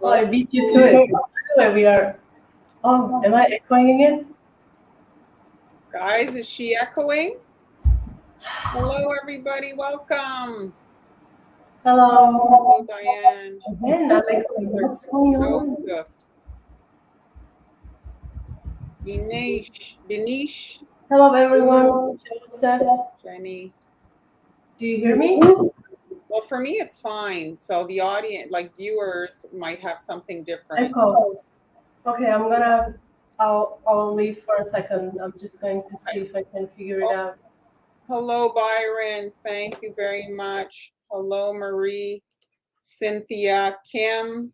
Oh, I beat you to it. Anyway, we are. Oh, am I echoing again? Guys, is she echoing? Hello, everybody. Welcome. Hello. Hello, Diane. Again, I'm echoing. What's going on? Joseph. Benish. Hello, everyone. Joseph, Jenny. do you hear me? Well, for me, it's fine. So the audience, like viewers, might have something different. Echo. Okay, I'll leave for a second. I'm just going to see if I can figure it out. Hello, Byron. Thank you very much. Hello, Marie, Cynthia, Kim.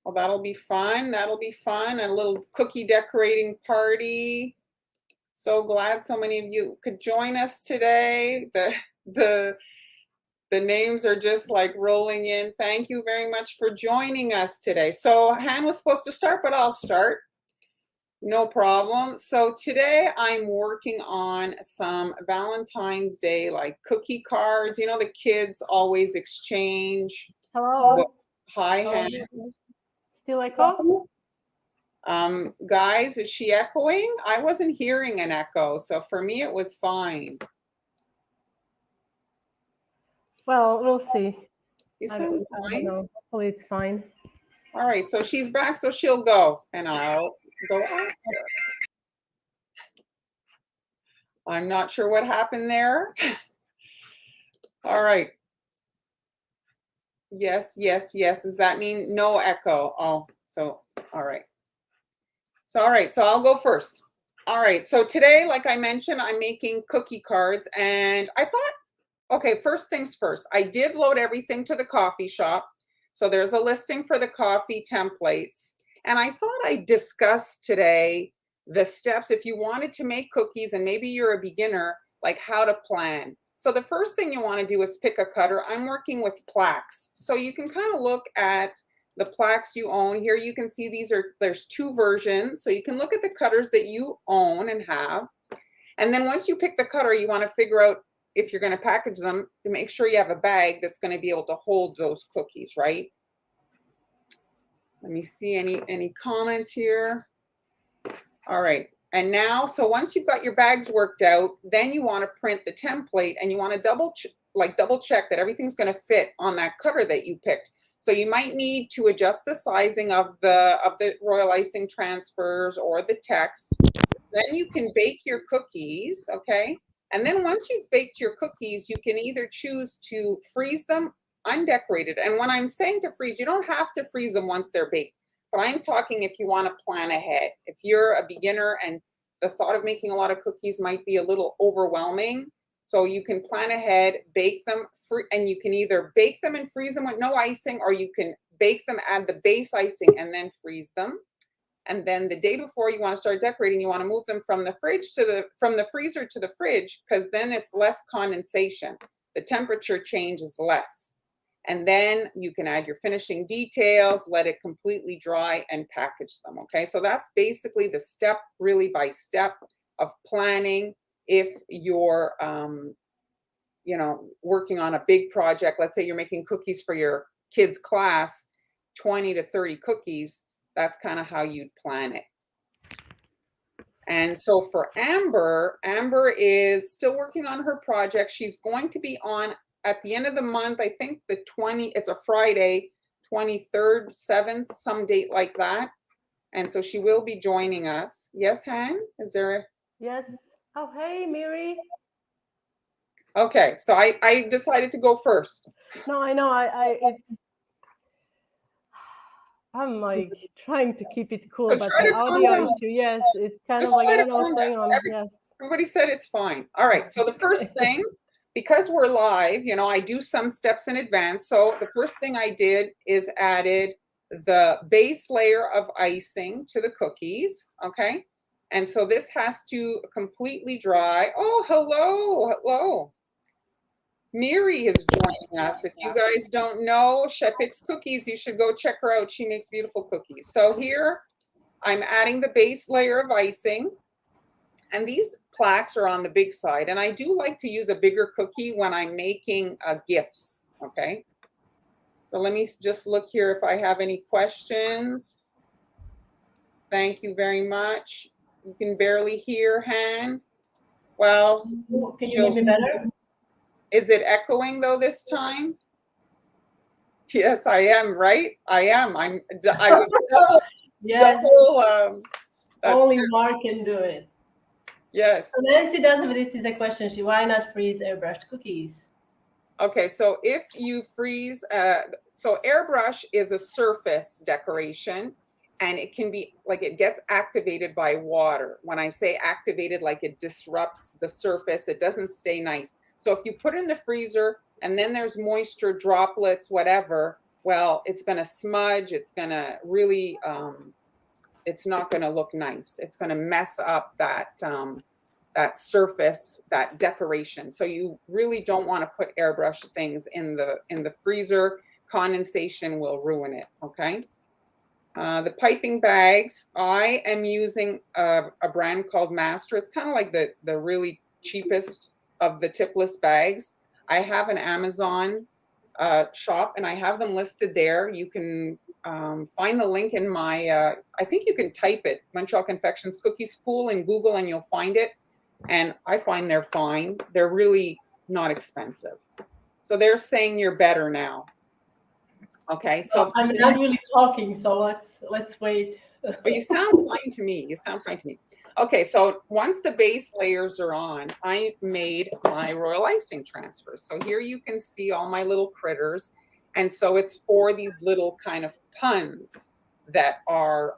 Well, that'll be fun. That'll be fun. A little cookie decorating party. So glad so many of you could join us today. The names are just like rolling in. Thank you very much for joining us today. So Han was supposed to start, but I'll start. No problem. So today I'm working on some Valentine's Day like cookie cards. You know, the kids always exchange. Hello. Hi, Hello. Han. Still echo? Guys, is she echoing? I wasn't hearing an echo, so for me it was fine. Well, we'll see. You sound fine. Hopefully it's fine. All right, so she's back, so she'll go, and I'll go after. I'm not sure what happened there. All right. Yes, yes, yes. Does that mean no echo? Oh, so, all right. So, all right, so I'll go first. All right, so today, like I mentioned, I'm making cookie cards, and I thought, okay, first things first, I did load everything to the coffee shop. So there's a listing for the coffee templates. And I thought I'd discuss today the steps if you wanted to make cookies and maybe you're a beginner, like how to plan. So the first thing you want to do is pick a cutter. I'm working with plaques. So you can kind of look at the plaques you own. Here you can see there's two versions. So you can look at the cutters that you own and have. And then once you pick the cutter, you want to figure out if you're going to package them to make sure you have a bag that's going to be able to hold those cookies, right? Let me see any comments here. All right. And now, so once you've got your bags worked out, then you want to print the template and you want to double check that everything's going to fit on that cutter that you picked. So you might need to adjust the sizing of the royal icing transfers or the text. Then you can bake your cookies, okay? And then once you've baked your cookies, you can either choose to freeze them undecorated. And when I'm saying to freeze, you don't have to freeze them once they're baked. But I'm talking if you want to plan ahead. If you're a beginner and the thought of making a lot of cookies might be a little overwhelming, so you can plan ahead, bake them, and you can either bake them and freeze them with no icing, or you can bake them, add the base icing, and then freeze them. And then the day before you want to start decorating, you want to move them from the freezer to the fridge, because then it's less condensation. The temperature change is less. And then you can add your finishing details, let it completely dry, and package them. Okay, so that's basically the step, really by step, of planning if you're working on a big project. Let's say you're making cookies for your kids' class, 20 to 30 cookies. That's kind of how you'd plan it. And so for Amber is still working on her project. She's going to be on at the end of the month, I think it's a Friday, 23rd, 7th, some date like that. And so she will be joining us. Yes, Han? Is there Yes. Oh, hey, Miri. Okay, so I decided to go first. No, I know. I'm like trying to keep it cool, but the audio issue, yes, it's kind of like I don't know what's going on. Yes. Everybody said it's fine. All right, so the first thing, because we're live, I do some steps in advance. So the first thing I did is added the base layer of icing to the cookies, okay? And so this has to completely dry. Oh, hello. Miri is joining us. If you guys don't know, she picks cookies. You should go check her out. She makes beautiful cookies. So here I'm adding the base layer of icing. And these plaques are on the big side. And I do like to use a bigger cookie when I'm making gifts. Okay. So let me just look here if I have any questions. Thank you very much. You can barely hear, Han. Well, Can you hear me better? is it echoing though this time? Yes, I am, right? I am. I was Yes. that's Only good. Mark can do it. Yes. So Nancy does have this is a question. Why not freeze airbrushed cookies? Okay, so if you freeze, so airbrush is a surface decoration, and it can be like it gets activated by water. When I say activated, like it disrupts the surface, it doesn't stay nice. So if you put it in the freezer and then there's moisture droplets, whatever, well, it's going to smudge. It's going to really, it's not going to look nice. It's going to mess up that surface, that decoration. So you really don't want to put airbrush things in the freezer. Condensation will ruin it. Okay. The piping bags, I am using a brand called Master. It's kind of like the really cheapest of the tipless bags. I have an Amazon shop, and I have them listed there. You can find the link in my, I think you can type it, Montreal Confections Cookie School in Google, and you'll find it. And I find they're fine. They're really not expensive. So they're saying you're better now. Okay, so I'm not really talking, so let's wait. but you sound fine to me. You sound fine to me. Okay, so once the base layers are on, I made my royal icing transfers. So here you can see all my little critters. And so it's for these little kind of puns that are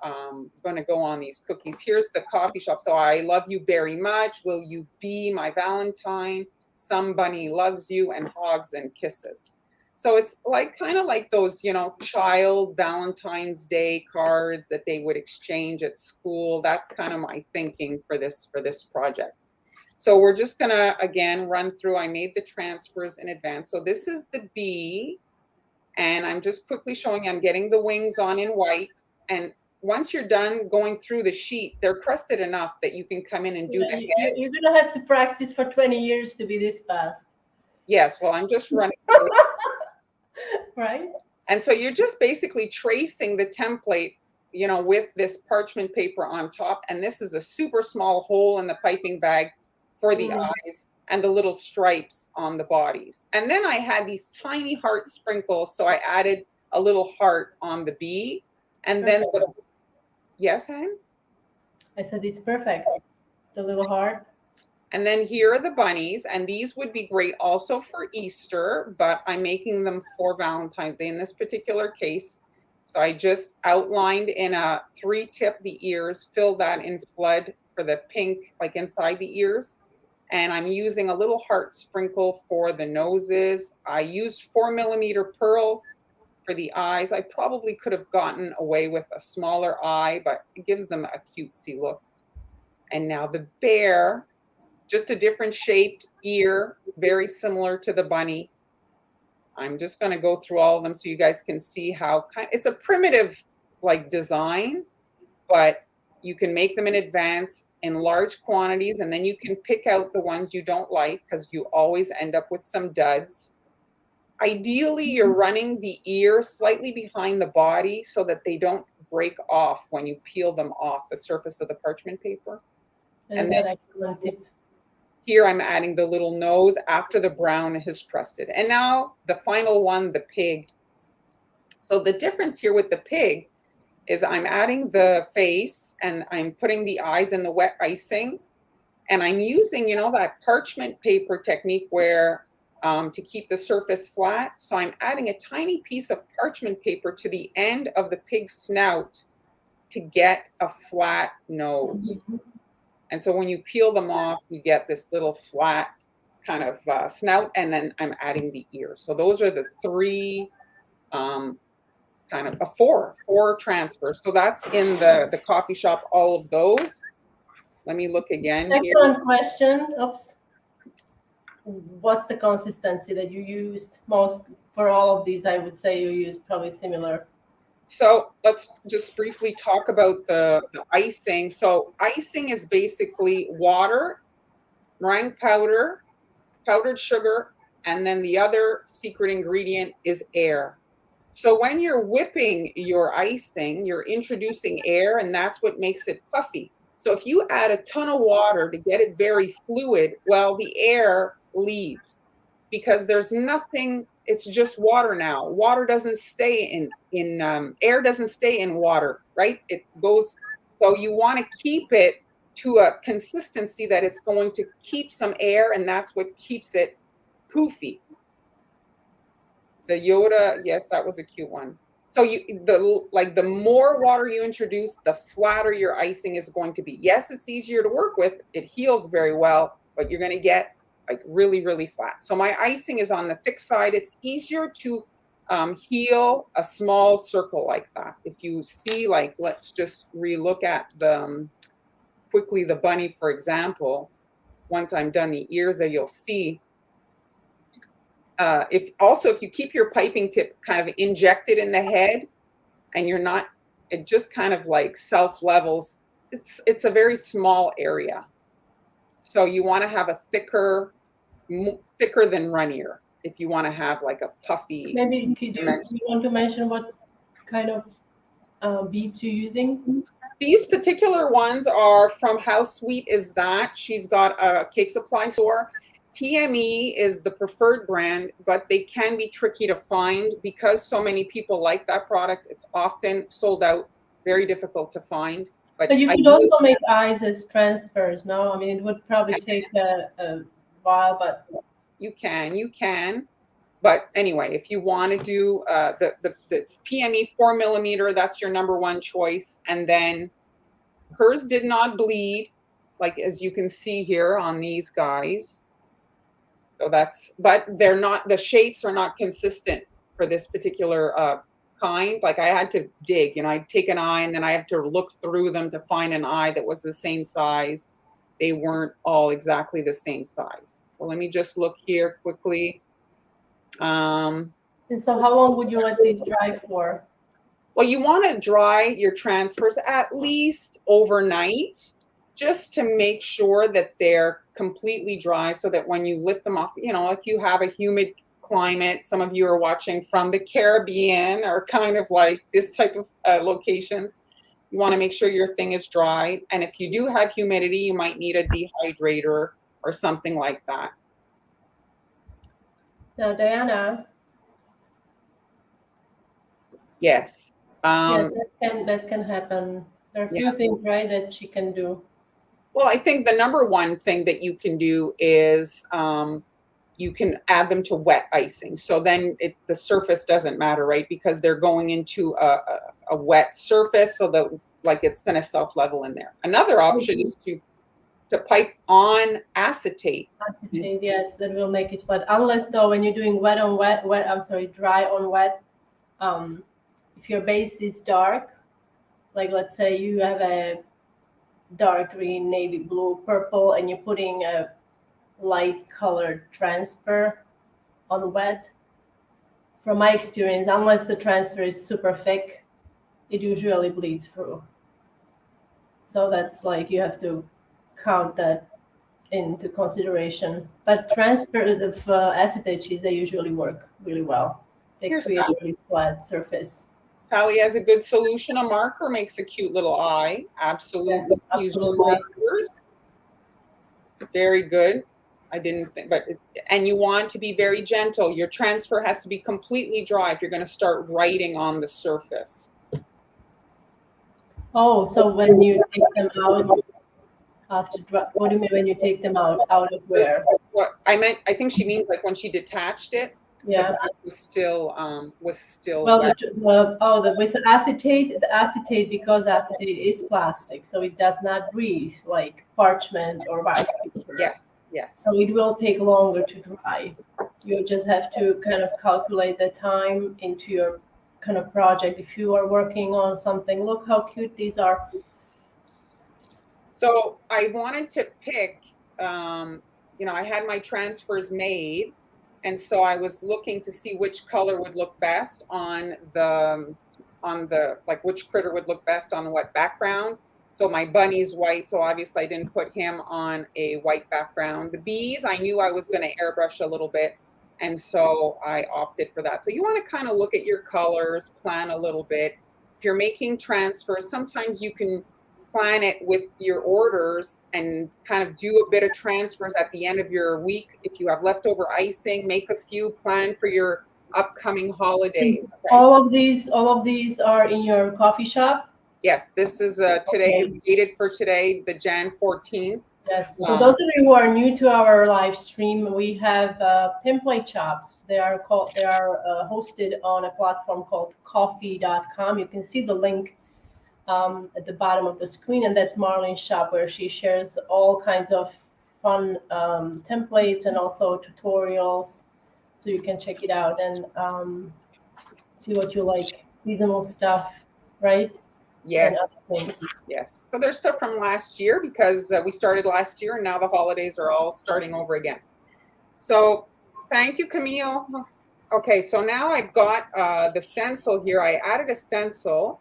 going to go on these cookies. Here's the coffee shop. So I love you very much. Will you be my Valentine? Some bunny loves you, and hogs and kisses. So it's like kind of like those, child Valentine's Day cards that they would exchange at school. That's kind of my thinking for this project. So we're just gonna again run through. I made the transfers in advance. So this is the bee, and I'm just quickly showing I'm getting the wings on in white. And once you're done going through the sheet, they're crusted enough that you can come in and do the head. You're gonna have to practice for 20 years to be this fast. Yes, well, I'm just running through it. Right? And so you're just basically tracing the template, with this parchment paper on top. And this is a super small hole in the piping bag for the eyes and the little stripes on the bodies. And then I had these tiny heart sprinkles. So I added a little heart on the bee. And then yes, Han? I said it's perfect. The little heart. And then here are the bunnies, and these would be great also for Easter, but I'm making them for Valentine's Day in this particular case. So I just outlined in a 3-tip the ears, fill that in flood for the pink, like inside the ears. And I'm using a little heart sprinkle for the noses. I used 4mm pearls for the eyes. I probably could have gotten away with a smaller eye, but it gives them a cutesy look. And now the bear, just a different shaped ear, very similar to the bunny. I'm just going to go through all of them so you guys can see how it's a primitive like design, but you can make them in advance in large quantities, and then you can pick out the ones you don't like because you always end up with some duds. Ideally, you're running the ear slightly behind the body so that they don't break off when you peel them off the surface of the parchment paper. And that's an excellent tip. Here I'm adding the little nose after the brown has crusted. And now the final one, the pig. So the difference here with the pig is I'm adding the face and I'm putting the eyes in the wet icing. And I'm using, that parchment paper technique where to keep the surface flat. So I'm adding a tiny piece of parchment paper to the end of the pig's snout to get a flat nose. And so when you peel them off, you get this little flat kind of snout, and then I'm adding the ear. So those are the 3, four transfers. So that's in the coffee shop, all of those. Let me look again. Excellent question. Oops. What's the consistency that you used most for all of these? I would say you used probably similar. So let's just briefly talk about the icing. So icing is basically water, meringue powder, powdered sugar, And then the other secret ingredient is air. So when you're whipping your icing, you're introducing air, and that's what makes it puffy. So if you add a ton of water to get it very fluid, well, the air leaves because there's nothing. It's just water now. Water doesn't stay in air doesn't stay in water, right? It goes. So you want to keep it to a consistency that it's going to keep some air, and that's what keeps it poofy. The Yoda, yes, that was a cute one. So the more water you introduce, the flatter your icing is going to be. Yes, it's easier to work with. It heals very well, but you're going to get like really, really flat. So my icing is on the thick side. It's easier to heal a small circle like that. If you see, like, let's just relook at quickly the bunny, for example. Once I'm done the ears, you'll see. If you keep your piping tip kind of injected in the head and you're not, it just kind of like self levels. It's a very small area. So you want to have a thicker than runnier if you want to have like a puffy. Maybe you want to mention what kind of beads you're using? These particular ones are from How Sweet Is That? She's got a cake supply store. PME is the preferred brand, but they can be tricky to find because so many people like that product. It's often sold out, very difficult to find. But you could also make eyes as transfers, no? I mean, it would probably take a while, but you can. But anyway, if you want to do the PME 4mm, that's your number one choice. And then hers did not bleed, like as you can see here on these guys. So but they're not, the shapes are not consistent for this particular kind. Like I had to dig, I'd take an eye and then I had to look through them to find an eye that was the same size. They weren't all exactly the same size. So let me just look here quickly. And so how long would you let these dry for? Well, you want to dry your transfers at least overnight, just to make sure that they're completely dry so that when you lift them off, if you have a humid climate, some of you are watching from the Caribbean or kind of like this type of locations, you want to make sure your thing is dry. And if you do have humidity, you might need a dehydrator or something like that. Now, Diana. Yes. Yes, that can happen. There are a few things, right, that she can do. Well, I think the number one thing that you can do is you can add them to wet icing. So then the surface doesn't matter, right? Because they're going into a wet surface, so that like it's going to self-level in there. Another option is to pipe on acetate. Acetate, yes, that will make it wet. Unless though, when you're doing dry on wet, if your base is dark, like let's say you have a dark green, navy blue, purple, and you're putting a light colored transfer on wet, from my experience, unless the transfer is super thick, it usually bleeds through. So that's like, you have to count that into consideration. But transfer of acetate sheets, they usually work really well. They create a really flat surface. Sally has a good solution. A marker makes a cute little eye. Absolutely. Yes, use your markers. Very good. I didn't think, and you want to be very gentle. Your transfer has to be completely dry if you're going to start writing on the surface. Oh, so when you take them out after dry, what do you mean when you take them out? Out of where? What I meant, I think she means like when she detached it. Yeah, the back was still well, wet. with acetate, the acetate, because acetate is plastic, so it does not breathe like parchment or wax paper. Yes. So it will take longer to dry. You just have to kind of calculate the time into your kind of project. If you are working on something, look how cute these are. So I wanted to pick, I had my transfers made, and so I was looking to see which color would look best on the like which critter would look best on the wet background. So my bunny's white, so obviously I didn't put him on a white background. The bees, I knew I was going to airbrush a little bit. And so I opted for that. So you want to kind of look at your colors, plan a little bit. If you're making transfers, sometimes you can plan it with your orders and kind of do a bit of transfers at the end of your week. If you have leftover icing, make a few, plan for your upcoming holidays. Okay? All of these are in your coffee shop? Yes, this is today. Okay. It's dated for today, the Jan 14th. Yes. So those of you who are new to our live stream, we have template shops. They are hosted on a platform called coffee.com. You can see the link at the bottom of the screen, and that's Marlyn's shop, where she shares all kinds of fun templates and also tutorials. So you can check it out and see what you like. Seasonal stuff, right? Yes. And other things. Yes. So there's stuff from last year because we started last year and now the holidays are all starting over again. So thank you, Camille. Okay, so now I've got the stencil here. I added a stencil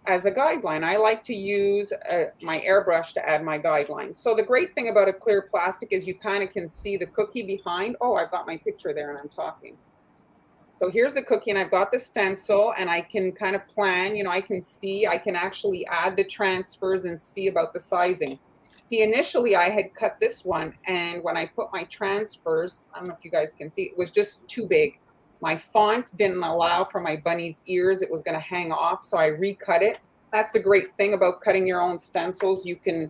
as a guideline. I like to use my airbrush to add my guidelines. So the great thing about a clear plastic is you kind of can see the cookie behind. Oh, I've got my picture there and I'm talking. So here's the cookie and I've got the stencil and I can kind of plan, you know, I can actually add the transfers and see about the sizing. See, initially I had cut this one and when I put my transfers, I don't know if you guys can see, it was just too big. My font didn't allow for my bunny's ears. It was going to hang off, so I recut it. That's the great thing about cutting your own stencils. You can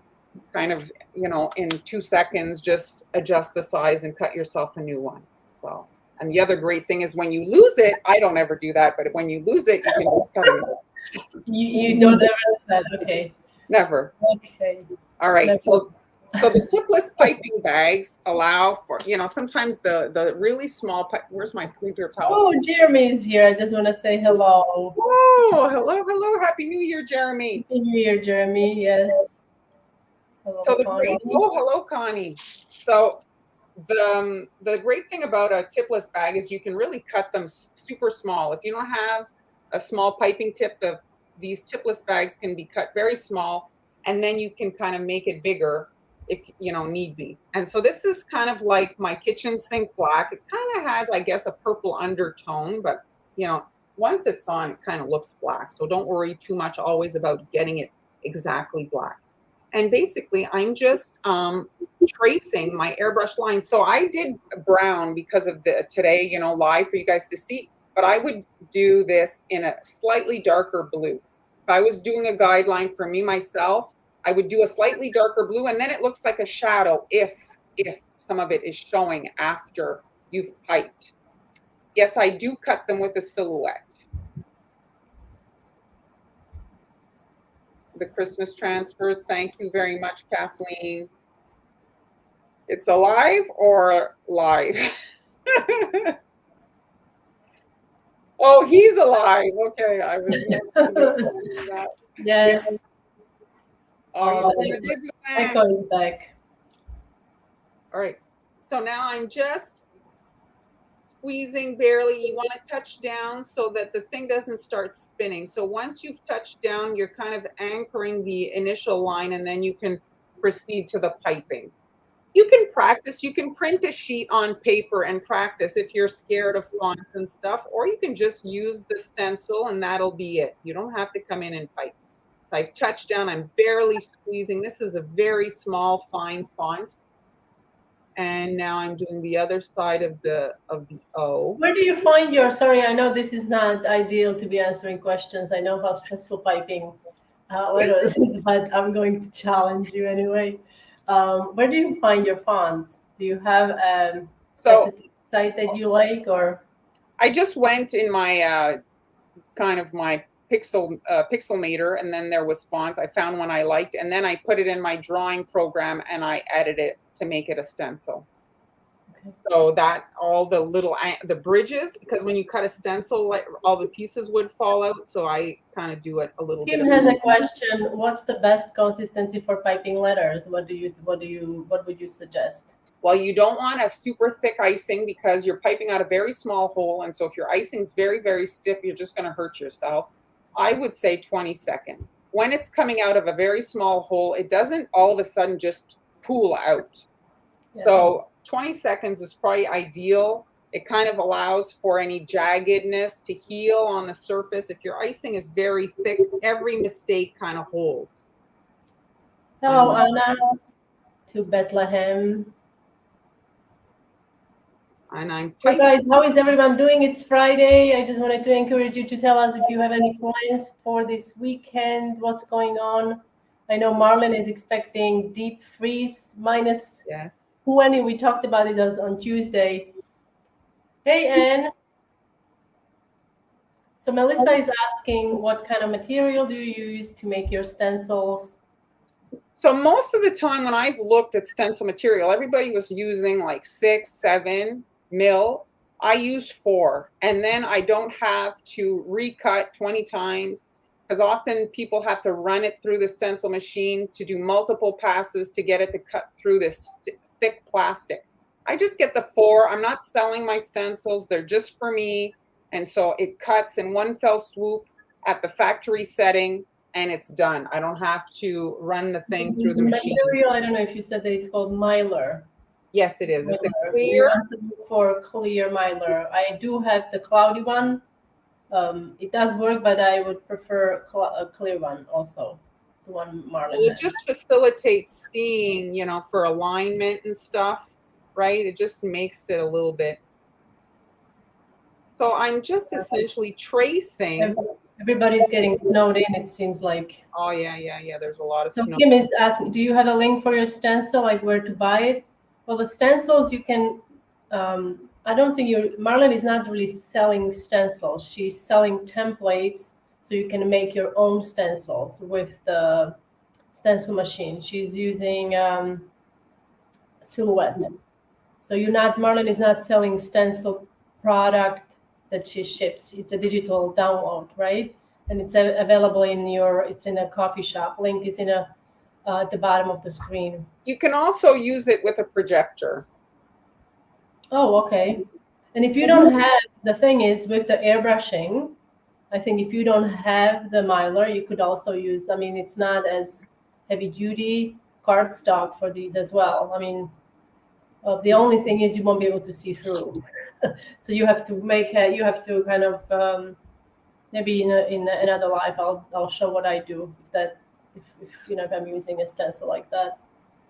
kind of, you know, in 2 seconds, just adjust the size and cut yourself a new one. So. And the other great thing is when you lose it, I don't ever do that, but when you lose it, you can just cut it. You don't ever do that, okay. Never. Okay. All right, Never. so the tipless piping bags allow for, you know, sometimes the really small, where's my paper towels? Oh, Jeremy's here. I just want to say hello. Oh, hello. Happy New Year, Jeremy. Happy New Year, Jeremy. Yes. Hello, So Connie. hello, Connie. So the great thing about a tipless bag is you can really cut them super small. If you don't have a small piping tip, these tipless bags can be cut very small, and then you can kind of make it bigger if you know need be. And so this is kind of like my kitchen sink black. It kind of has, I guess, a purple undertone, but you know, once it's on, it kind of looks black. So don't worry too much always about getting it exactly black. And basically, I'm just tracing my airbrush line. So I did brown because of the today, you know, live for you guys to see, but I would do this in a slightly darker blue. If I was doing a guideline for me myself, I would do a slightly darker blue and then it looks like a shadow if some of it is showing after you've piped. Yes, I do cut them with a silhouette. The Christmas transfers. Thank you very much, Kathleen. It's alive or live? Oh, he's alive. Okay, I was. Yes. Oh, he's a busy man. Echo is back. All right. So now I'm just squeezing barely. You want to touch down so that the thing doesn't start spinning. So once you've touched down, you're kind of anchoring the initial line and then you can proceed to the piping. You can practice. You can print a sheet on paper and practice if you're scared of fonts and stuff, or you can just use the stencil and that'll be it. You don't have to come in and pipe. So I've touched down. I'm barely squeezing. This is a very small, fine font. And now I'm doing the other side of the O. Where do you find your, sorry, I know this is not ideal to be answering questions. I know how stressful piping letters is, but I'm going to challenge you anyway. Where do you find your fonts? Do you have a specific site that you like, or? I just went in my kind of my Pixelmator, and then there was fonts. I found one I liked, and then I put it in my drawing program, and I edited it to make it a stencil. Okay. So that all the little the bridges, because when you cut a stencil, like all the pieces would fall out. So I kind of do it a little bit. Kim has a question. What's the best consistency for piping letters? What would you suggest? Well, you don't want a super thick icing because you're piping out a very small hole, and so if your icing's very, very stiff, you're just going to hurt yourself. I would say 20 seconds. When it's coming out of a very small hole, it doesn't all of a sudden just pool out. Yeah. So 20 seconds is probably ideal. It kind of allows for any jaggedness to heal on the surface. If your icing is very thick, every mistake kind of holds. Hello, Anna, to Bethlehem. And I'm So guys, how is everyone doing? It's Friday. I just wanted to encourage you to tell us if you have any plans for this weekend, what's going on. I know Marlyn is expecting deep freeze minus 20. We talked about it on Tuesday. Hey, Anne. So Melissa is asking, what kind of material do you use to make your stencils? So most of the time when I've looked at stencil material, everybody was using like 6, 7 mil. I use 4, and then I don't have to recut 20 times, because often people have to run it through the stencil machine to do multiple passes to get it to cut through this thick plastic. I just get the 4. I'm not selling my stencils. They're just for me. And so it cuts in one fell swoop at the factory setting, and it's done. I don't have to run the thing through the machine. Material, I don't know if you said that it's called mylar. Yes, it is. Mylar. It's a clear. You want to look for clear mylar. I do have the cloudy one. It does work, but I would prefer a clear one also. The one Marlyn It just facilitates seeing, you know, for alignment and stuff, right? It just makes it a little bit. So I'm just essentially tracing. Everybody's getting snowed in, it seems like. Oh, yeah. There's a lot of snow. So Kim is asking, do you have a link for your stencil, like where to buy it? Well, the stencils you can, I don't think Marlyn is not really selling stencils. She's selling templates, so you can make your own stencils with the stencil machine. She's using Silhouette. So Marlyn is not selling stencil product that she ships. It's a digital download, right? And it's available it's in a coffee shop. Link is at the bottom of the screen. You can also use it with a projector. Oh, okay. And if you don't have, the thing is with the airbrushing, I think if you don't have the mylar, you could also use, I mean, it's not as heavy duty cardstock for these as well. I mean, the only thing is you won't be able to see through. So you have to kind of maybe in another life I'll show what I do if I'm using a stencil like that.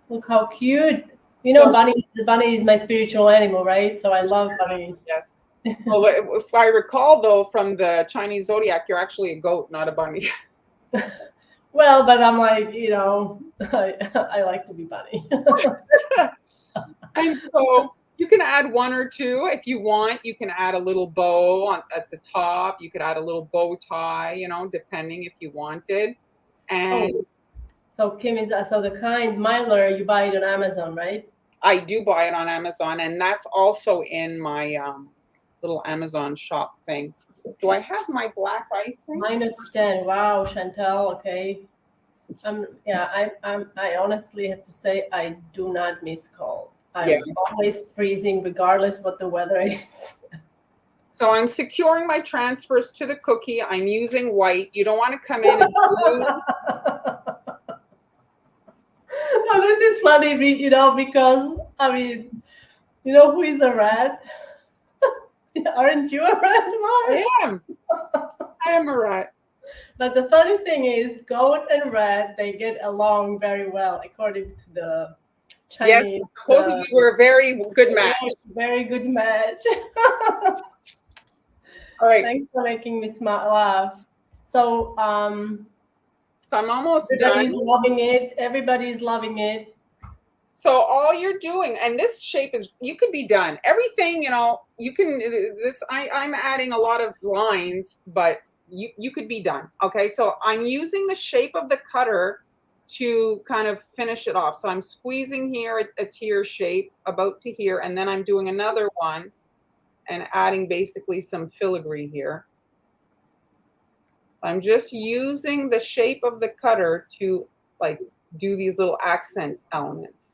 Look how cute. Bunny is my spiritual animal, right? So I love bunnies. Yes. Well, if I recall though, from the Chinese zodiac, you're actually a goat, not a bunny. Well, but I'm like, I like to be bunny. And so you can add 1 or 2 if you want. You can add a little bow at the top. You could add a little bow tie, depending if you wanted. And so Kim is the kind mylar, you buy it on Amazon, right? I do buy it on Amazon, and that's also in my little Amazon shop thing. Do I have my black icing? -10. Wow, Chantal. Okay. I honestly have to say I do not miss cold. I'm always freezing regardless what the weather is. So I'm securing my transfers to the cookie. I'm using white. You don't want to come in and blue. No, this is funny, because I mean, who is a rat? Aren't you a rat, Mark? I am a rat. But the funny thing is, goat and rat, they get along very well, according to the Chinese. Yes, supposedly we're a very good match. Very good match. All right. Thanks for making me laugh. So, so I'm almost everybody's done. Loving it. Everybody's loving it. So all you're doing, and this shape you could be done. Everything, you can, I'm adding a lot of lines, but you could be done. Okay, so I'm using the shape of the cutter to kind of finish it off. So I'm squeezing here a tear shape about to here, and then I'm doing another one and adding basically some filigree here. I'm just using the shape of the cutter to like do these little accent elements.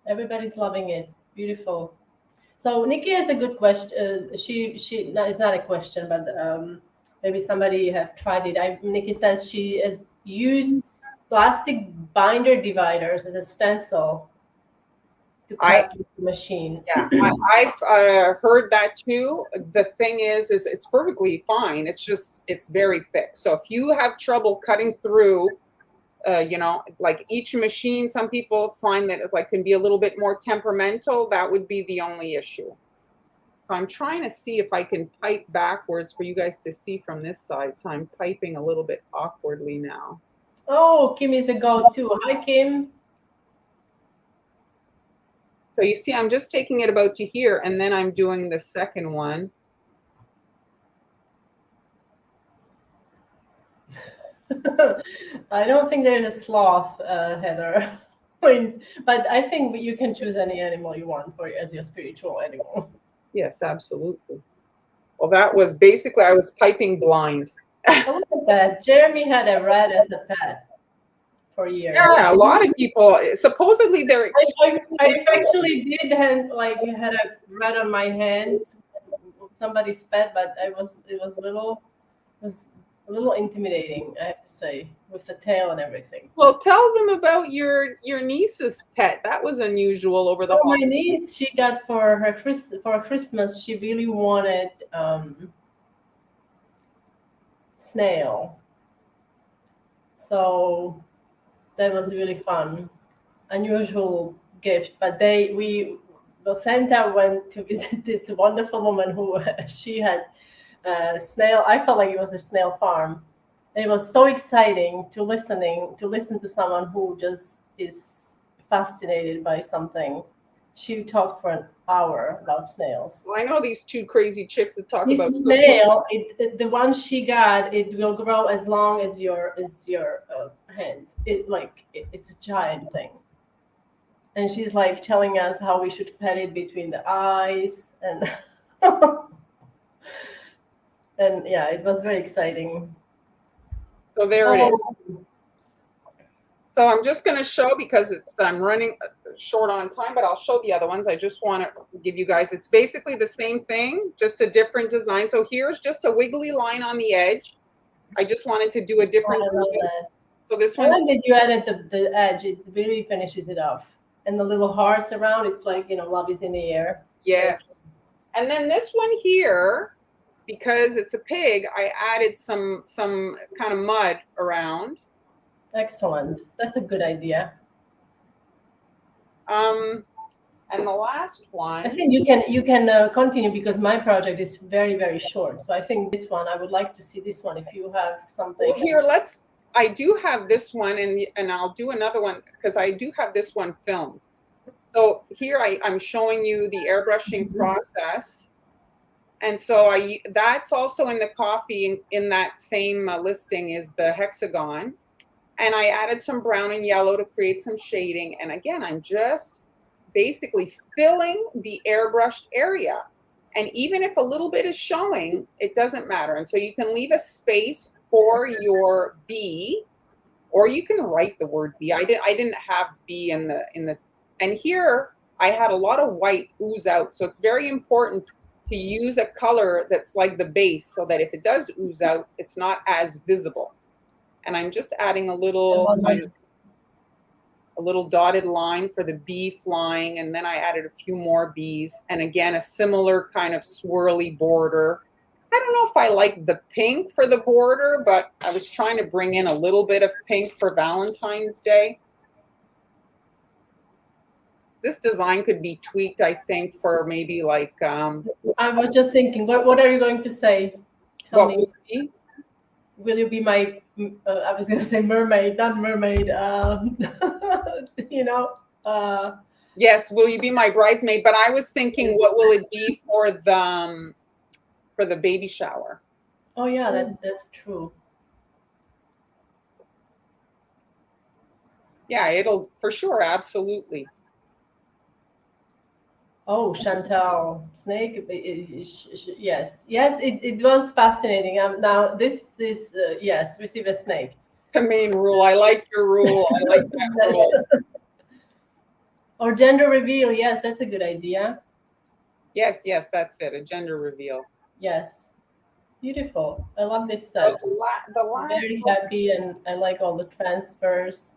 Everybody's loving it. Beautiful. So Nikki has a good question. It's not a question, but maybe somebody have tried it. Nikki says she has used plastic binder dividers as a stencil. to cut with the machine. Yeah, I've heard that too. The thing is it's perfectly fine. It's just, it's very thick. So if you have trouble cutting through, you know, like each machine, some people find that it like can be a little bit more temperamental. That would be the only issue. So I'm trying to see if I can pipe backwards for you guys to see from this side. So I'm piping a little bit awkwardly now. Oh, Kim is a go-to. Hi, Kim. So you see, I'm just taking it about to here, and then I'm doing the second one. I don't think there's a sloth, Heather. But I think you can choose any animal you want for as your spiritual animal. Yes, absolutely. Well, that was basically, I was piping blind. Look at that. Jeremy had a rat as a pet for years. Yeah, a lot of people, supposedly they're I actually did had a rat on my hands. Somebody's pet, but it was a little intimidating, I have to say, with the tail and everything. Well, tell them about your niece's pet. That was unusual over the my niece, she got for Christmas, she really wanted snail. So that was really fun, unusual gift. But Santa went to visit this wonderful woman who she had snail. I felt like it was a snail farm. And it was so exciting to listen to someone who just is fascinated by something. She talked for an hour about snails. Well, I know these two crazy chicks that talk this about snail. The one she got, it will grow as long as your hand. It's a giant thing. And she's like telling us how we should pet it between the eyes and and yeah, it was very exciting. So there it is. So I'm just going to show, because I'm running short on time, but I'll show the other ones. I just want to give you guys, it's basically the same thing, just a different design. So here's just a wiggly line on the edge. I just wanted to do a different. I love that. So this one. one. That you added the edge, it really finishes it off. And the little hearts around, it's like, love is in the air. Yes. And then this one here, because it's a pig, I added some kind of mud around. Excellent. That's a good idea. And the last one. I think you can continue, because my project is very, very short. So I think this one, I would like to see this one if you have something. Well, here, I do have this one, and I'll do another one, because I do have this one filmed. So here I'm showing you the airbrushing process. And so that's also in the coffee, in that same listing is the hexagon. And I added some brown and yellow to create some shading. And again, I'm just basically filling the airbrushed area. And even if a little bit is showing, it doesn't matter. And so you can leave a space for your B, or you can write the word B. I didn't have B in the, and here I had a lot of white ooze out. So it's very important to use a color that's like the base, so that if it does ooze out, it's not as visible. And I'm just adding a little dotted line for the bee flying, and then I added a few more bees, and again a similar kind of swirly border. I don't know if I like the pink for the border, but I was trying to bring in a little bit of pink for Valentine's Day. This design could be tweaked, I think, for maybe like I was just thinking, what are you going to say? Tell me. Will you be my I was going to say mermaid, not mermaid. Yes, will you be my bridesmaid? But I was thinking, what will it be for the baby shower? Oh yeah, that's true. Yeah, it'll for sure, absolutely. Oh, Chantal, snake. Yes, it was fascinating. Now this is yes, receive a snake. The main rule. I like your rule. I like that rule. Or gender reveal. Yes, that's a good idea. Yes, that's it. A gender reveal. Yes, beautiful. I love this set. The last very happy, and I like all the transfers.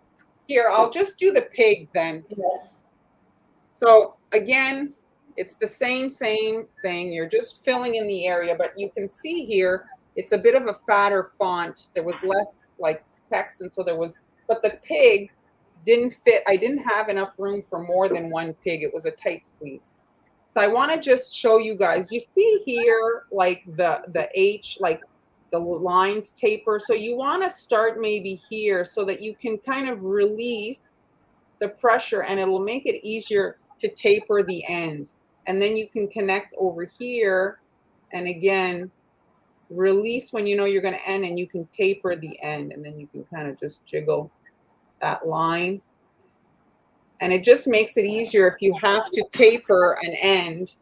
Here, I'll just do the pig then. Yes. So again, it's the same thing. You're just filling in the area, but you can see here, it's a bit of a fatter font. There was less like text, and so there was, but the pig didn't fit. I didn't have enough room for more than one pig. It was a tight squeeze. So I want to just show you guys. You see here, like the H, like the lines taper. So you want to start maybe here so that you can kind of release the pressure, and it'll make it easier to taper the end. And then you can connect over here, and again, release when you know you're going to end, and you can taper the end, and then you can kind of just jiggle that line. And it just makes it easier if you have to taper an end,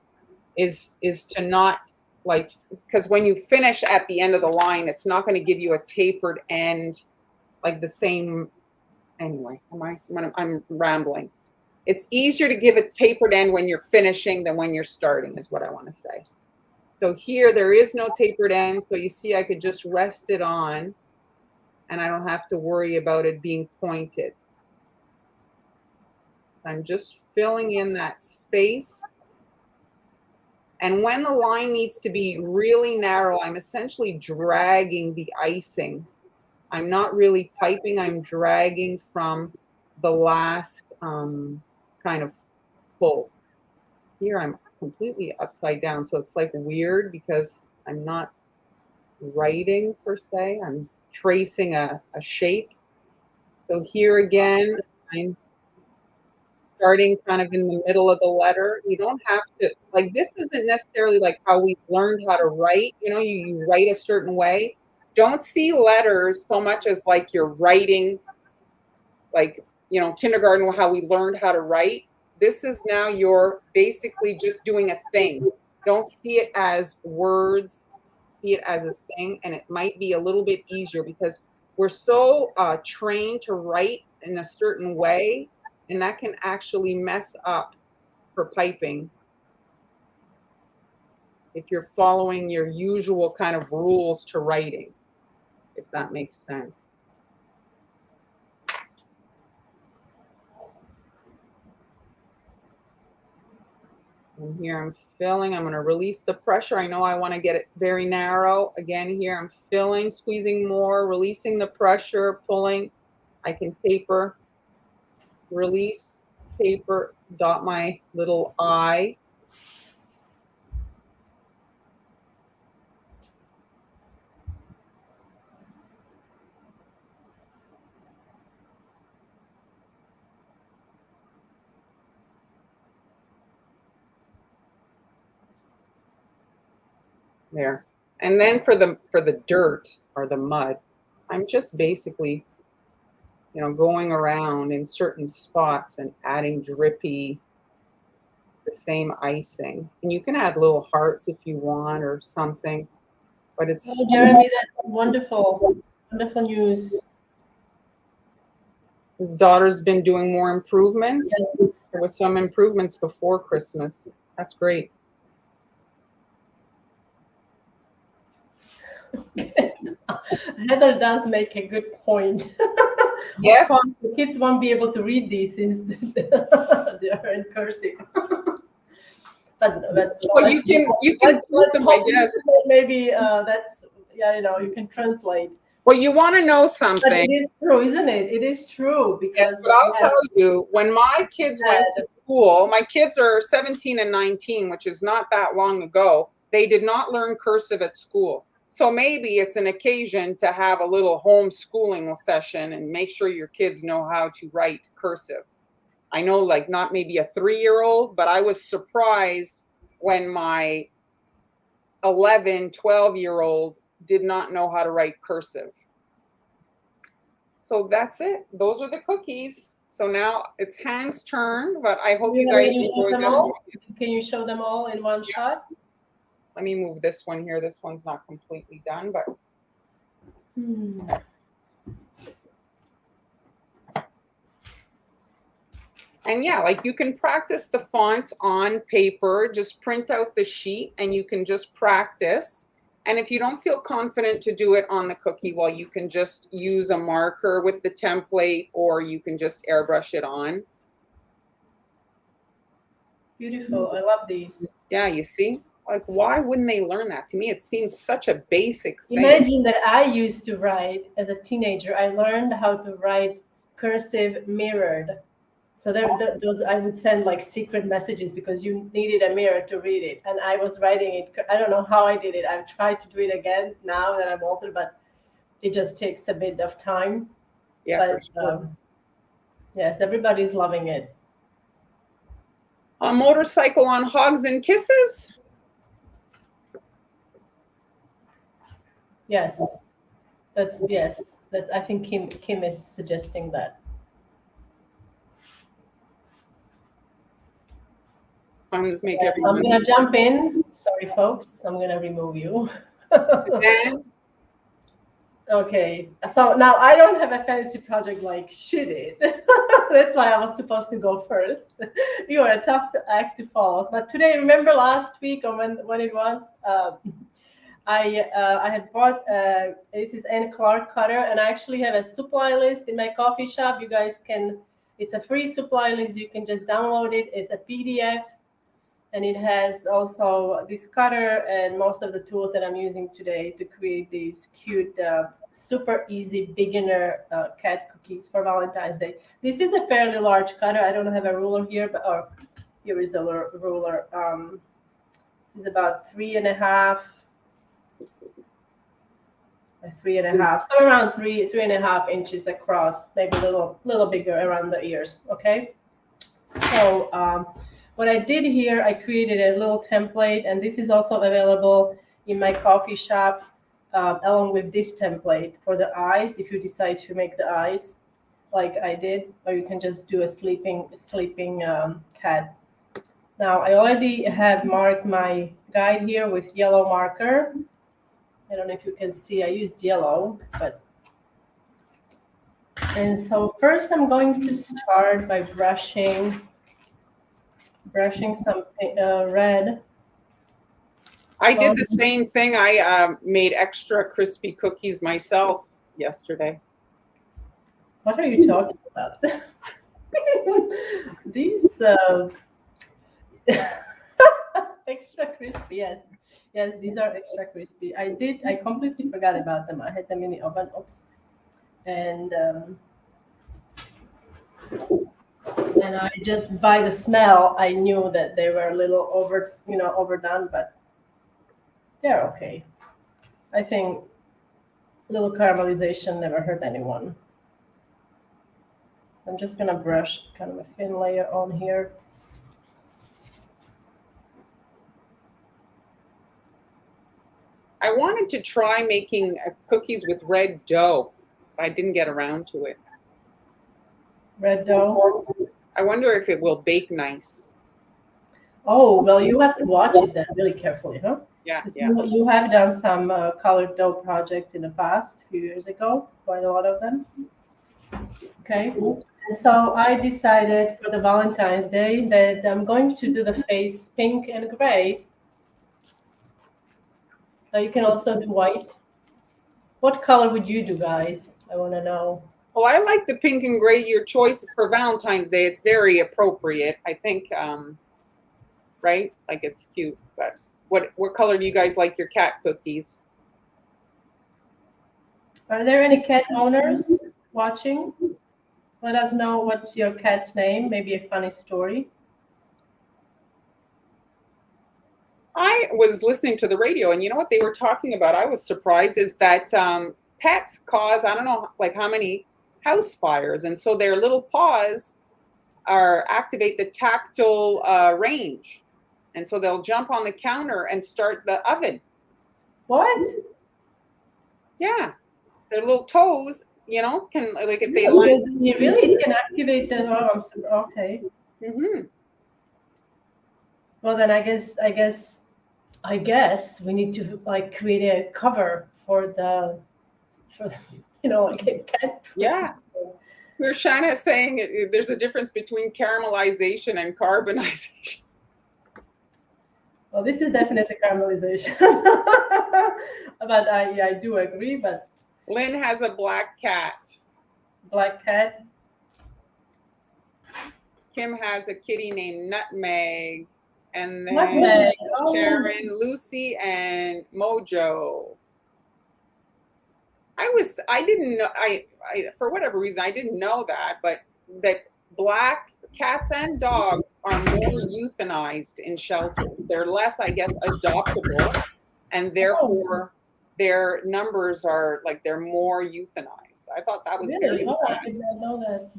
is to not, like, because when you finish at the end of the line, it's not going to give you a tapered end like the same. Anyway, I'm rambling. It's easier to give a tapered end when you're finishing than when you're starting, is what I want to say. So here there is no tapered end, so you see I could just rest it on, and I don't have to worry about it being pointed. I'm just filling in that space. And when the line needs to be really narrow, I'm essentially dragging the icing. I'm not really piping, I'm dragging from the last kind of pull. Here I'm completely upside down, so it's like weird because I'm not writing per se, I'm tracing a shape. So here again, I'm starting kind of in the middle of the letter. You don't have to, like, this isn't necessarily like how we learned how to write. You know, you write a certain way. Don't see letters so much as like you're writing, like, you know, kindergarten, how we learned how to write. This is now you're basically just doing a thing. Don't see it as words, see it as a thing. And it might be a little bit easier because we're so trained to write in a certain way, and that can actually mess up for piping if you're following your usual kind of rules to writing, if that makes sense. And here I'm filling. I'm going to release the pressure. I know I want to get it very narrow. Again, here I'm filling, squeezing more, releasing the pressure, pulling. I can taper, release, taper, dot my little I. There. And then for the dirt or the mud, I'm just basically, you know, going around in certain spots and adding drippy, the same icing. And you can add little hearts if you want or something, but it's... Oh, Jeremy, that's wonderful, wonderful news. His daughter's been doing more improvements. Yes. There was some improvements before Christmas. That's great. Heather does make a good point. Yes. Of course, the kids won't be able to read these since they are in cursive. but well, you can put them, I guess. Maybe that's, yeah, you know, you can translate. Well, you want to know something. But it is true, isn't it? It is true because. Yes, but I'll tell you, when my kids went to school, my kids are 17 and 19, which is not that long ago. They did not learn cursive at school. So maybe it's an occasion to have a little homeschooling session and make sure your kids know how to write cursive. I know, like, not maybe a 3-year-old, but I was surprised when my 11, 12-year-old did not know how to write cursive. So that's it. Those are the cookies. So now it's Han's turn, but I hope you guys enjoyed this. Can you show them all in one shot? Let me move this one here. This one's not completely done, but... And yeah, like, you can practice the fonts on paper. Just print out the sheet and you can just practice. And if you don't feel confident to do it on the cookie, well, you can just use a marker with the template, or you can just airbrush it on. Beautiful. I love these. Yeah, you see? Like, why wouldn't they learn that? To me, it seems such a basic thing. Imagine that I used to write as a teenager. I learned how to write cursive mirrored. So those I would send like secret messages because you needed a mirror to read it, and I was writing it. I don't know how I did it. I've tried to do it again now that I'm older, but it just takes a bit of time. Yeah, But for sure. yes, everybody's loving it. A motorcycle on Hogs and Kisses? Yes, yes. That's I think Kim is suggesting that. I'm just make Yes, I'm everyone gonna jump in. Sorry, folks. I'm gonna remove you. dance. Okay, so now I don't have a fancy project like she did. That's why I was supposed to go first. You are a tough act to follow. But today, remember last week or when it was, I had bought this is Anne Clark cutter, and I actually have a supply list in my coffee shop. You guys can. It's a free supply list. You can just download it. It's a PDF. And it has also this cutter and most of the tools that I'm using today to create these cute, super easy beginner cat cookies for Valentine's Day. This is a fairly large cutter. I don't have a ruler here, but here is a ruler. This is about 3.5, so around 3.5 inches across, maybe a little bigger around the ears. Okay, so. What I did here, I created a little template, and this is also available in my coffee shop, along with this template for the eyes, if you decide to make the eyes like I did, or you can just do a sleeping cat. Now, I already have marked my guide here with yellow marker. I don't know if you can see, I used yellow, and so first I'm going to start by brushing some red. I did the same thing. I made extra crispy cookies myself yesterday. What are you talking about? These extra crispy, yes. Yes, these are extra crispy. I completely forgot about them. I had them in the oven. Oops. And I just by the smell, I knew that they were a little overdone, but they're okay. I think little caramelization never hurt anyone. So I'm just gonna brush kind of a thin layer on here. I wanted to try making cookies with red dough. I didn't get around to it. Red dough. I wonder if it will bake nice. Oh, well, you have to watch it then really carefully, huh? Yeah, 'Cause yeah. You have done some colored dough projects in the past, a few years ago, quite a lot of them. Okay. And so I decided for the Valentine's Day that I'm going to do the face pink and gray. Now you can also do white. What color would you do, guys? I want to know. Well, I like the pink and gray. Your choice for Valentine's Day. It's very appropriate. I think, right? Like it's cute. But what color do you guys like your cat cookies? Are there any cat owners watching? Let us know what's your cat's name. Maybe a funny story. I was listening to the radio, and you know what they were talking about? I was surprised is that pets cause, I don't know, like how many house fires, and so their little paws activate the tactile range, and so they'll jump on the counter and start the oven. What? Yeah, their little toes, can like if they You really can activate the. Oh, I'm sorry. Okay. Mm-hmm. Well, then I guess we need to like create a cover for the like a cat. Yeah. We're Shanna saying there's a difference between caramelization and carbonization. Well, this is definitely caramelization, but I do agree. But Lynn has a black cat. Black cat. Kim has a kitty named Nutmeg. And then Nutmeg. Oh. Sharon, Lucy, and Mojo. I didn't know, I for whatever reason, I didn't know that, but that black cats and dogs are more euthanized in shelters. They're less, I guess, adoptable, and therefore their numbers are like they're more euthanized. I thought that was Really? very Oh, I sad. did not know that.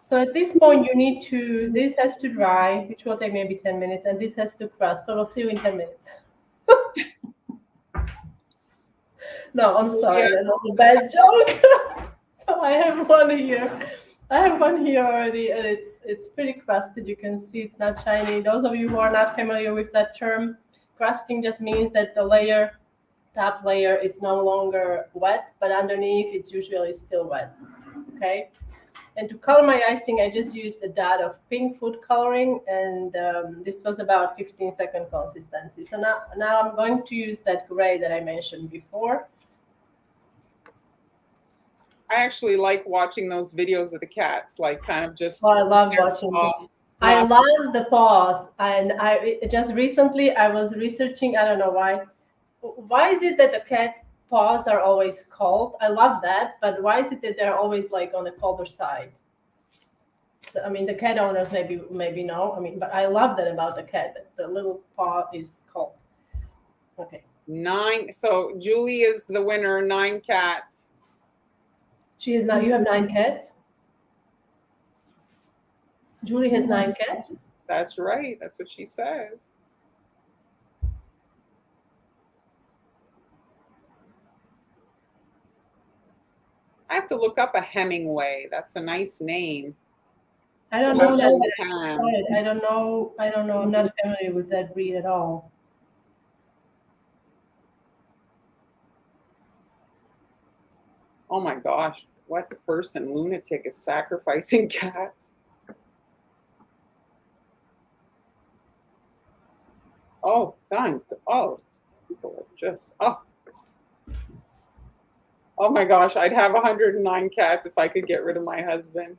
So at this point, you need to, this has to dry, which will take maybe 10 minutes, and this has to crust. So we'll see you in 10 minutes. No, I'm sorry, that was a bad joke. So I have one here. I have one here already, and it's pretty crusted. You can see it's not shiny. Those of you who are not familiar with that term, crusting just means that the layer, top layer, is no longer wet, but underneath it's usually still wet. Okay. And to color my icing, I just used a dot of pink food coloring, and this was about 15-second consistency. So now I'm going to use that gray that I mentioned before. I actually like watching those videos of the cats, like kind of just. Oh, I love watching them. I love the paws, and I just recently I was researching. I don't know why. Why is it that the cat's paws are always cold? I love that, but why is it that they're always like on the colder side? I mean, the cat owners maybe know. I mean, but I love that about the cat. That the little paw is cold. Okay. 9. So Julie is the winner. 9 cats. She is now. You have 9 cats. Julie has 9 cats. That's right. That's what she says. I have to look up a Hemingway. That's a nice name. I don't know that. Time. I don't know. I'm not familiar with that breed at all. Oh my gosh. What person, lunatic, is sacrificing cats? Oh, thank. Oh, people are just. Oh my gosh. I'd have 109 cats if I could get rid of my husband.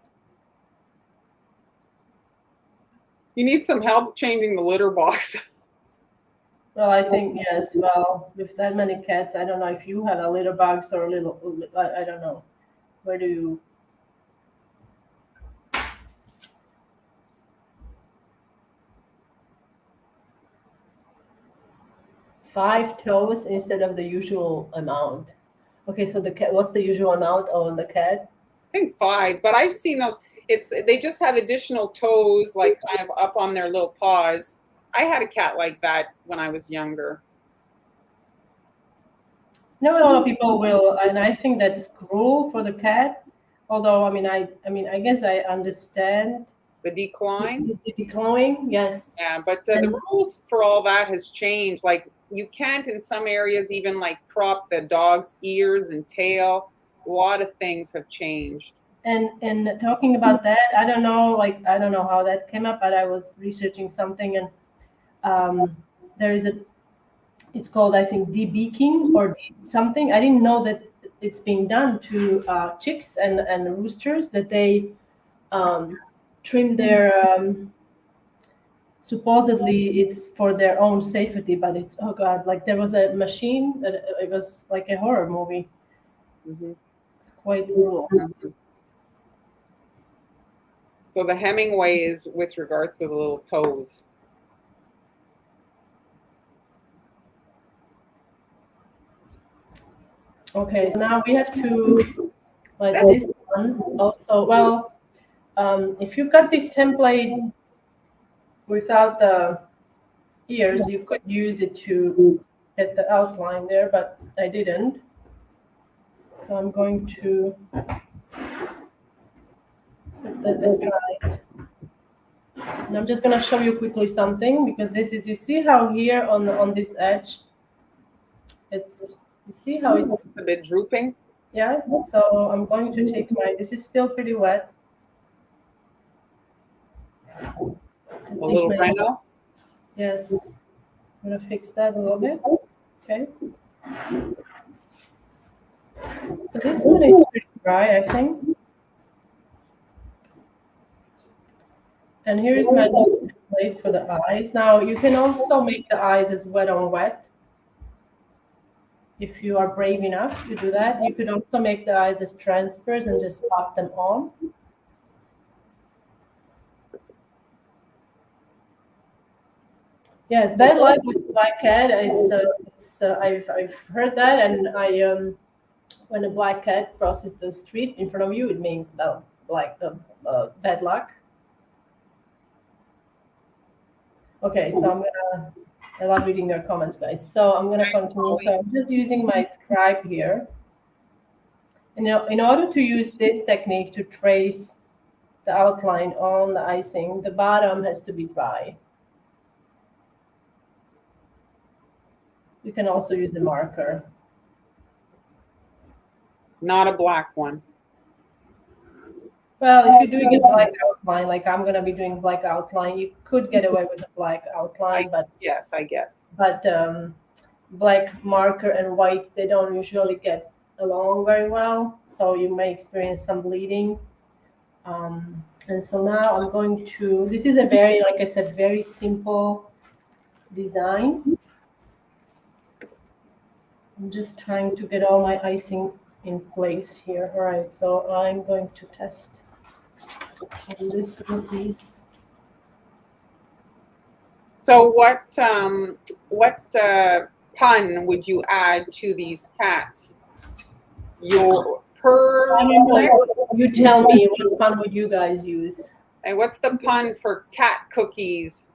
You need some help changing the litter box. Well, I think yes. Well, with that many cats, I don't know if you have a litter box or a little. I don't know. Where do you? Five toes instead of the usual amount. Okay, so the cat. What's the usual amount on the cat? I think 5, but I've seen those. They just have additional toes, like kind of up on their little paws. I had a cat like that when I was younger. A lot of people will, and I think that's cruel for the cat. Although, I guess I understand the decline. The decline, yes. Yeah, but the rules for all that has changed. Like you can't in some areas even like crop the dog's ears and tail. A lot of things have changed. And talking about that, I don't know how that came up, but I was researching something, and there is it's called, I think, debeaking or something. I didn't know that it's being done to chicks and roosters, that they trim their supposedly it's for their own safety, but it's, oh god, like there was a machine that it was like a horror movie. Mm-hmm. It's quite brutal. Mm-hmm. So the Hemingway is with regards to the little toes. Okay, so now we have to, like this one also, well, if you cut this template without the ears, you could use it to get the outline there, but I didn't. So I'm going to set that aside. And I'm just going to show you quickly something, because this is, you see how here on this edge, it's, you see how it's a bit drooping? Yeah, so I'm going to take this is still pretty wet. A little Reno? Yes. I'm going to fix that a little bit. Okay. So this one is pretty dry, I think. And here's my little template for the eyes. Now you can also make the eyes as wet on wet. If you are brave enough to do that, you could also make the eyes as transfers and just pop them on. Yeah, it's bad luck with black cat. I've heard that, and when a black cat crosses the street in front of you, it means bad luck. Okay, so I love reading your comments, guys. So I'm gonna continue. So I'm just using my scribe here. And in order to use this technique to trace the outline on the icing, the bottom has to be dry. You can also use a marker. Not a black one. Well, if you're doing a black outline, like I'm gonna be doing black outline, you could get away with a black outline, but yes, I guess. But black marker and white, they don't usually get along very well, so you may experience some bleeding. And so now I'm going to. This is a very, like I said, very simple design. I'm just trying to get all my icing in place here. All right, so I'm going to test on this little piece. So what pun would you add to these cats? Your perfect. You tell me, what pun would you guys use? And what's the pun for cat cookies?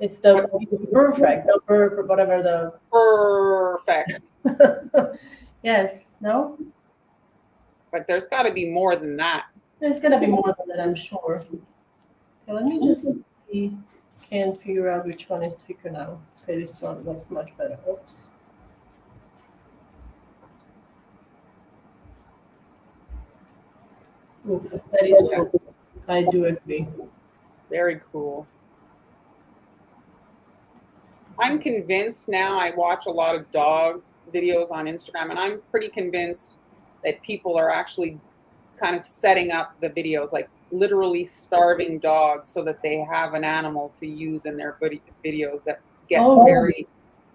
It's the perfect, the per, whatever the perfect. Yes, no? But there's got to be more than that. There's got to be more than that, I'm sure. Okay, let me just see. Can't figure out which one is thicker now. Okay, this one looks much better. Oops. Oof, that is cool. I do agree. Very cool. I'm convinced now, I watch a lot of dog videos on Instagram, and I'm pretty convinced that people are actually kind of setting up the videos, like literally starving dogs so that they have an animal to use in their videos that get very,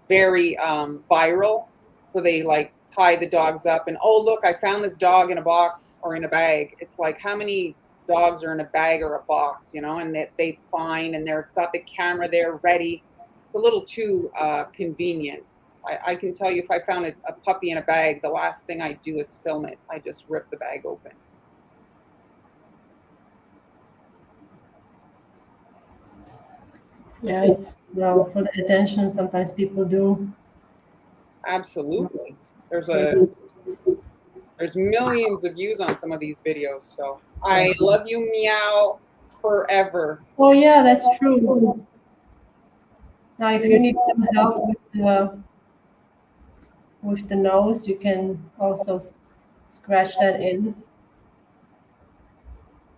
very viral. So they like tie the dogs up and, oh, look, I found this dog in a box or in a bag. It's like, how many dogs are in a bag or a box, you know, and that they find, and they've got the camera there ready. It's a little too convenient. I can tell you, if I found a puppy in a bag, the last thing I do is film it. I just rip the bag open. Yeah, it's, well, for the attention, sometimes people do. Absolutely. There's millions of views on some of these videos. So I love you, meow, forever. Oh yeah, that's true. Now, if you need some help with the nose, you can also scratch that in.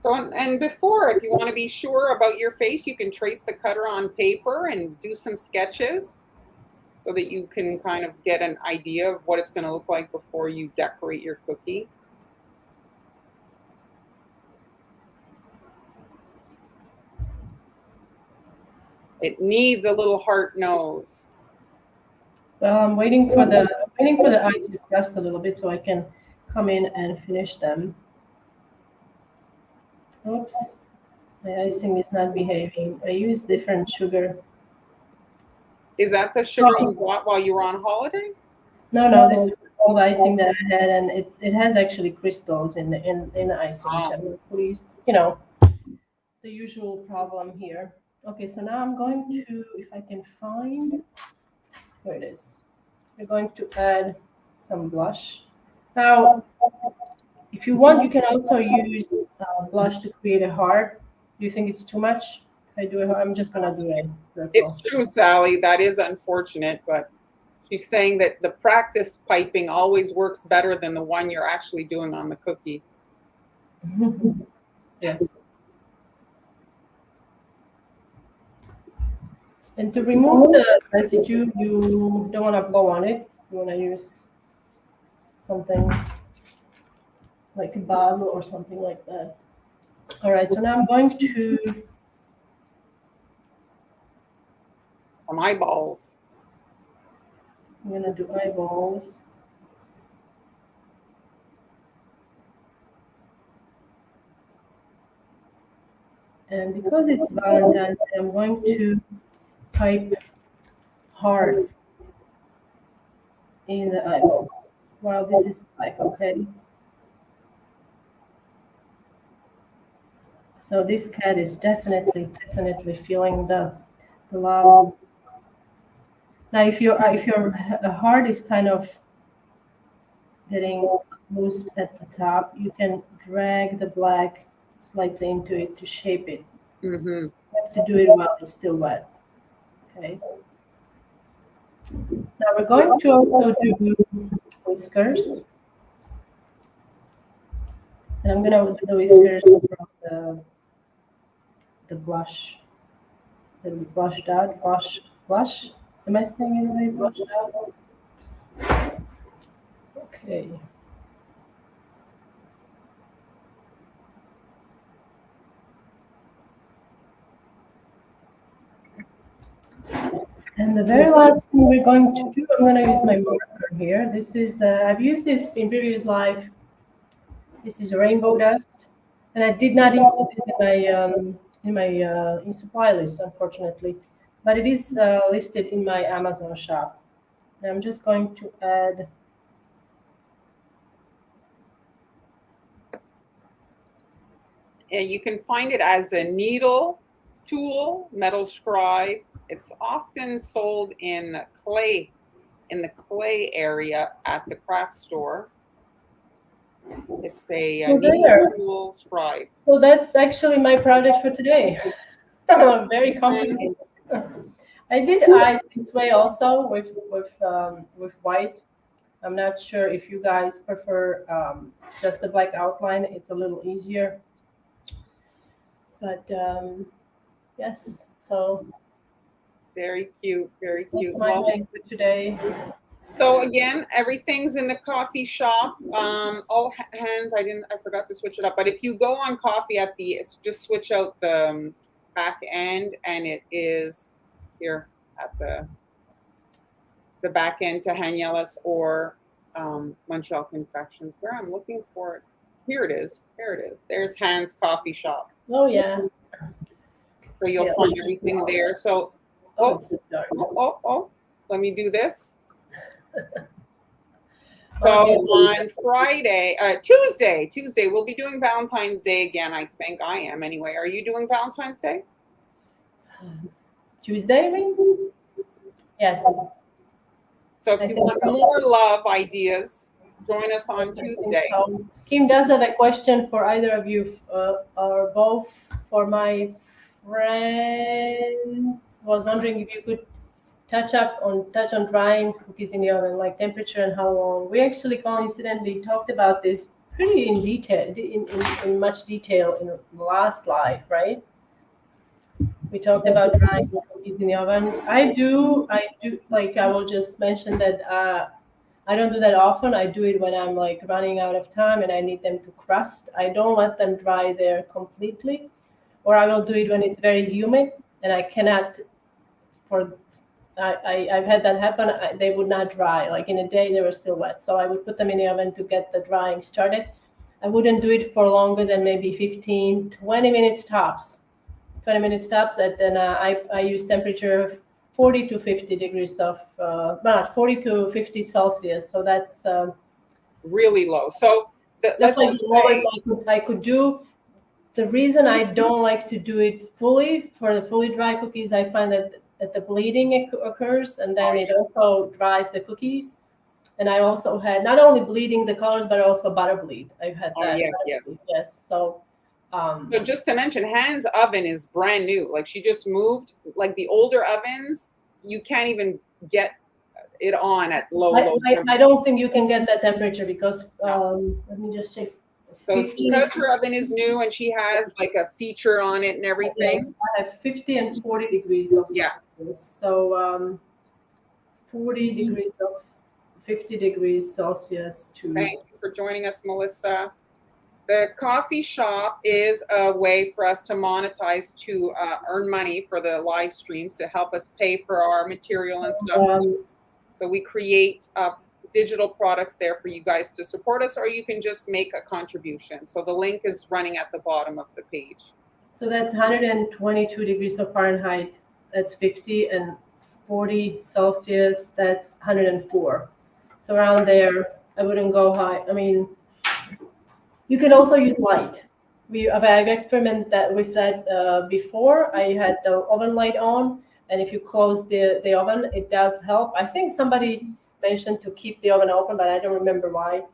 So, and before, if you want to be sure about your face, you can trace the cutter on paper and do some sketches so that you can kind of get an idea of what it's going to look like before you decorate your cookie. It needs a little heart nose. Well, I'm waiting for the eyes to crust a little bit so I can come in and finish them. Oops, my icing is not behaving. I use different sugar. Is that the sugar you bought while you were on holiday? No, this is old icing that I had, and it has actually crystals in the icing, which I'm not pleased. You know, the usual problem here. Okay, so now I'm going to, if I can find, where it is. We're going to add some blush. Now, if you want, you can also use blush to create a heart. Do you think it's too much? If I do it, I'm just gonna do it. It's true, Sally. That is unfortunate, but she's saying that the practice piping always works better than the one you're actually doing on the cookie. Yes. And to remove the residue, you don't want to blow on it. You want to use something like a bottle or something like that. All right, so now I'm going to From eyeballs. I'm gonna do eyeballs. And because it's Valentine's Day, I'm going to type hearts in the eyeball. While this is black, okay? So this cat is definitely feeling the love. Now, if your heart is kind of getting closed at the top, you can drag the black slightly into it to shape it. Mm-hmm. You have to do it while it's still wet. Okay. Now we're going to also do whiskers. And I'm gonna do the whiskers from the blush. The blushed out, blush. Am I saying it right? Blushed out. Okay. And the very last thing we're going to do, I'm going to use my marker here. This is, I've used this in previous live. This is rainbow dust. And I did not include it in my in supply list, unfortunately. But it is listed in my Amazon shop. And I'm just going to add. And you can find it as a needle tool, metal scribe. It's often sold in the clay area at the craft store. It's a needle tool scribe. So that's actually my project for today. Very complicated. I did eyes this way also with white. I'm not sure if you guys prefer just the black outline. It's a little easier. But yes, so very cute, very cute. That's my thing for today. So again, everything's in the coffee shop. Oh, Hans, I forgot to switch it up. But if you go on coffee at just switch out the back end, and it is here at the back end to Haniela's or Montreal Confections. Where I'm looking for it. Here it is. There it is. There's Hans Coffee Shop. Oh yeah. So you'll find everything there. So oh, let me do this. So on Friday, Tuesday, we'll be doing Valentine's Day again. I think I am anyway. Are you doing Valentine's Day? Tuesday, maybe? Yes. So if you want more love ideas, join us on Tuesday. So, Kim does have a question for either of you, or both. For my friend, was wondering if you could touch on drying cookies in the oven, like temperature and how long. We actually coincidentally talked about this pretty in detail, in much detail in the last live, right? We talked about drying cookies in the oven. I do. Like, I will just mention that I don't do that often. I do it when I'm like running out of time and I need them to crust. I don't let them dry there completely, or I will do it when it's very humid and I cannot. I've had that happen. They would not dry. Like in a day, they were still wet. So I would put them in the oven to get the drying started. I wouldn't do it for longer than maybe 15, 20 minutes tops. 20 minutes tops. And then I use temperature of 40 to 50 degrees of, not 40 to 50 Celsius. So that's really low. So let's just say I could do. The reason I don't like to do it fully for the fully dry cookies, I find that the bleeding occurs, and then it also dries the cookies. And I also had not only bleeding the colors, but also butter bleed. I've had that. Yes. So just to mention, Hans' oven is brand new. Like she just moved. Like the older ovens, you can't even get it on at low temperature. I don't think you can get that temperature because let me just check. So it's because her oven is new and she has like a feature on it and everything. Yes, I have 50 and 40 degrees of Celsius. So 40 degrees of 50 degrees Celsius to. Thank you for joining us, Melissa. The coffee shop is a way for us to monetize, to earn money for the live streams, to help us pay for our material and stuff. So we create digital products there for you guys to support us, or you can just make a contribution. So the link is running at the bottom of the page. So that's 122 degrees of Fahrenheit. That's 50, and 40 Celsius. That's 104. So around there, I wouldn't go high. I mean, you can also use light. I've experimented with that before. I had the oven light on, and if you close the oven, it does help. I think somebody mentioned to keep the oven open, but I don't remember why.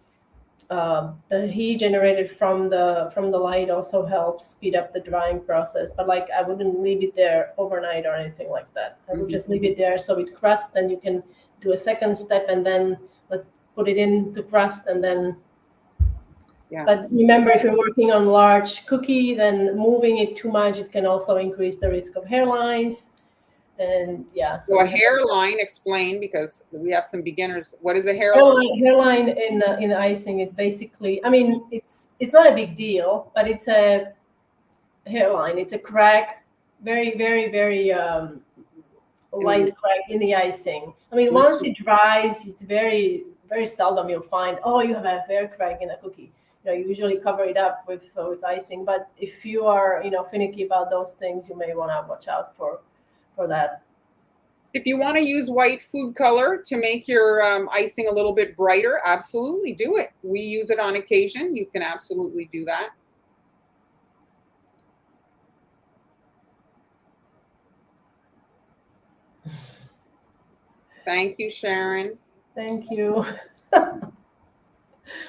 The heat generated from the light also helps speed up the drying process. But like, I wouldn't leave it there overnight or anything like that. I would just leave it there so it crusts. Then you can do a second step, and then let's put it into crust, and then. Yeah. But remember, if you're working on large cookie, then moving it too much, it can also increase the risk of hairlines. And yeah. So a hairline, explain, because we have some beginners. What is a hairline? Hairline in icing is basically, I mean, it's not a big deal, but it's a hairline. It's a crack, very, very, very light crack in the icing. I mean, once it dries, it's very, very seldom you'll find, oh, you have a hair crack in a cookie. You know, you usually cover it up with icing. But if you are, finicky about those things, you may want to watch out for that. If you want to use white food color to make your icing a little bit brighter, absolutely do it. We use it on occasion. You can absolutely do that. Thank you, Sharon. Thank you.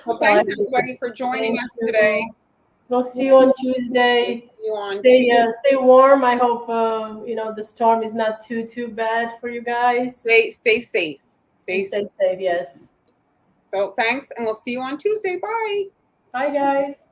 Well, thanks everybody for joining us today. We'll see you on Tuesday. Stay warm. I hope the storm is not too bad for you guys. Stay safe. Stay safe. Yes. So thanks, and we'll see you on Tuesday. Bye. Bye, guys.